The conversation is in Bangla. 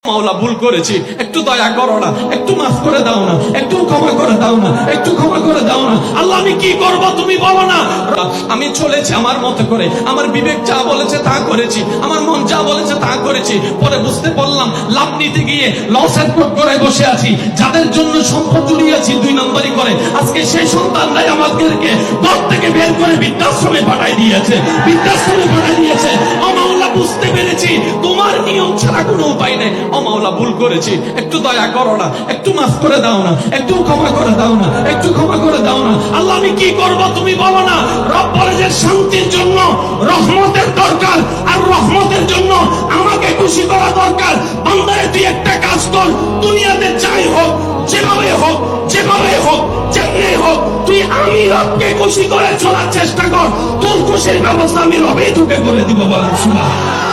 মাওলা ভুল করেছি, একটু দয়া করো না, একটু মাফ করে দাও না, একটু ক্ষমা করে দাও না, একটু ক্ষমা করে দাও না। আল্লাহ আমি কি করব তুমি বলো না। আমি চলেছি আমার মতো করে, আমার বিবেক যা বলেছে তা করেছি, আমার মন যা বলেছে তা করেছি। পরে বুঝতে পারলাম লাভ নিতে গিয়ে লসের কোট করে বসে আছি। যাদের জন্য সম্পদ জুড়িয়েছি 2 নম্বরই করে, আজকে সেই সন্তানরাই আমাদেরকে ঘর থেকে বের করে বৃদ্ধাশ্রমে পাঠাই দিয়েছে, বৃদ্ধাশ্রমে পাঠাই দিয়েছে। ও মাওলা বুঝতে পেরেছি তোমার নিয়ম ছাড়া কোনো উপায় নেই। ও মাওলা ভুল করেছি, একটু দয়া করো না, একটু মাফ করে দাও না, একটু ক্ষমা করে দাও না, একটু ক্ষমা করে দাও না। আল্লাহ আমি কি করব তুমি বলো না। রব বলে যে শান্তির জন্য রহমতের দরকার, আর রহমতের জন্য আমাকে খুশি করা দরকার। বান্দারে তুই একটা কাজ কর, দুনিয়াতে যাই হোক, যেভাবে হোক, যেভাবে হোক, যেমনি হোক, তুই আমি রবকে খুশি করে চলার চেষ্টা কর। তোর খুশির ব্যবস্থা আমি রবেই তোকে করে দিব। বলেন সুবহানাল্লাহ।